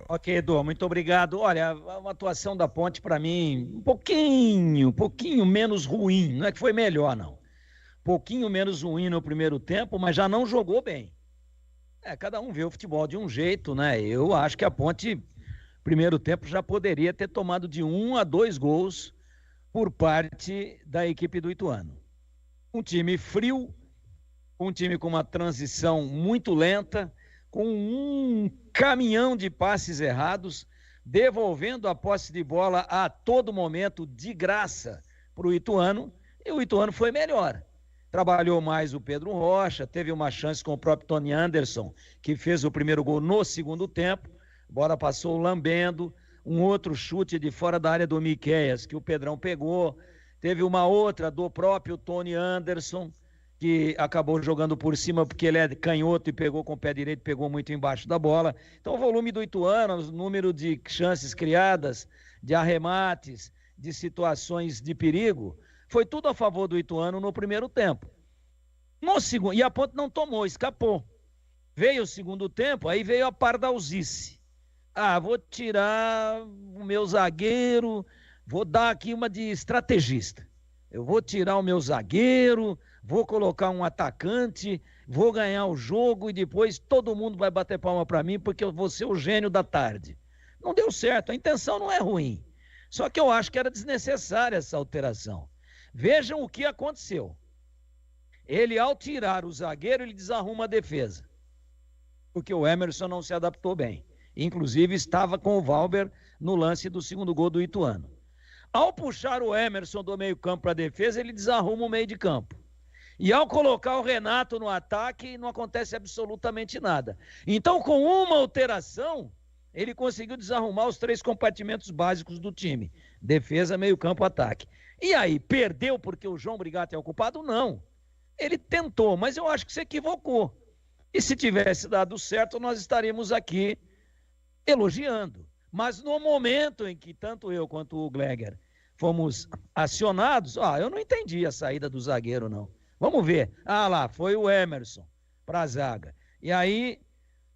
Ok, Edu, muito obrigado. Olha, uma atuação da Ponte para mim um pouquinho menos ruim. Não é que foi melhor, não. Pouquinho menos ruim no primeiro tempo, mas já não jogou bem. Cada um vê o futebol de um jeito, né? Eu acho que a Ponte, primeiro tempo, já poderia ter tomado de 1 a 2 gols por parte da equipe do Ituano. Um time frio, um time com uma transição muito lenta, com um caminhão de passes errados, devolvendo a posse de bola a todo momento de graça para o Ituano, e o Ituano foi melhor. Trabalhou mais o Pedro Rocha, teve uma chance com o próprio Tony Anderson, que fez o primeiro gol no segundo tempo, a bola passou lambendo, um outro chute de fora da área do Miqueias, que o Pedrão pegou, teve uma outra do próprio Tony Anderson, que acabou jogando por cima porque ele é canhoto e pegou com o pé direito, pegou muito embaixo da bola. Então o volume do Ituano, o número de chances criadas, de arremates, de situações de perigo, foi tudo a favor do Ituano no primeiro tempo. No segundo, e a Ponte não tomou, escapou. Veio o segundo tempo, aí veio a pardalzice. Vou tirar o meu zagueiro, vou dar aqui uma de estrategista. Eu vou tirar o meu zagueiro, vou colocar um atacante, vou ganhar o jogo e depois todo mundo vai bater palma para mim porque eu vou ser o gênio da tarde. Não deu certo, a intenção não é ruim. Só que eu acho que era desnecessária essa alteração. Vejam o que aconteceu. Ele, ao tirar o zagueiro, ele desarruma a defesa. Porque o Emerson não se adaptou bem. Inclusive, estava com o Valber no lance do segundo gol do Ituano. Ao puxar o Emerson do meio campo para a defesa, ele desarruma o meio de campo. E ao colocar o Renato no ataque, não acontece absolutamente nada. Então, com uma alteração, ele conseguiu desarrumar os 3 compartimentos básicos do time. Defesa, meio campo, ataque. E aí, perdeu porque o João Brigatti é o culpado? Não. Ele tentou, mas eu acho que se equivocou. E se tivesse dado certo, nós estaríamos aqui elogiando. Mas no momento em que tanto eu quanto o Gleger fomos acionados, eu não entendi a saída do zagueiro, não. Vamos ver. Lá, foi o Emerson para a zaga. E aí,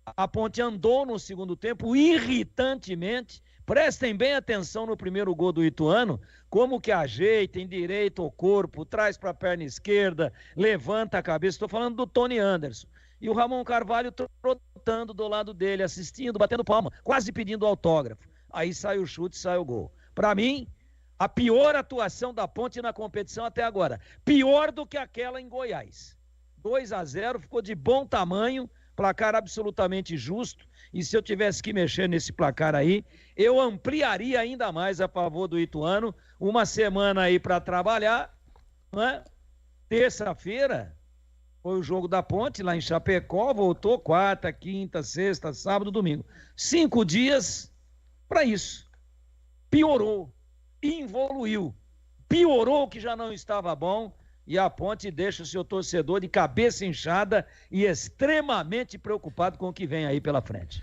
a Ponte andou no segundo tempo irritantemente. Prestem bem atenção no primeiro gol do Ituano, como que ajeita, endireita o corpo, traz para a perna esquerda, levanta a cabeça. Estou falando do Tony Anderson. E o Ramon Carvalho trotando do lado dele, assistindo, batendo palma, quase pedindo autógrafo. Aí sai o chute, sai o gol. Para mim, a pior atuação da Ponte na competição até agora. Pior do que aquela em Goiás. 2-0, ficou de bom tamanho, placar absolutamente justo. E se eu tivesse que mexer nesse placar aí, eu ampliaria ainda mais a favor do Ituano. Uma semana aí para trabalhar, né? Terça-feira foi o jogo da Ponte lá em Chapecó, voltou quarta, quinta, sexta, sábado, domingo. 5 dias para isso. Piorou, involuiu, piorou o que já não estava bom, e a Ponte deixa o seu torcedor de cabeça inchada e extremamente preocupado com o que vem aí pela frente.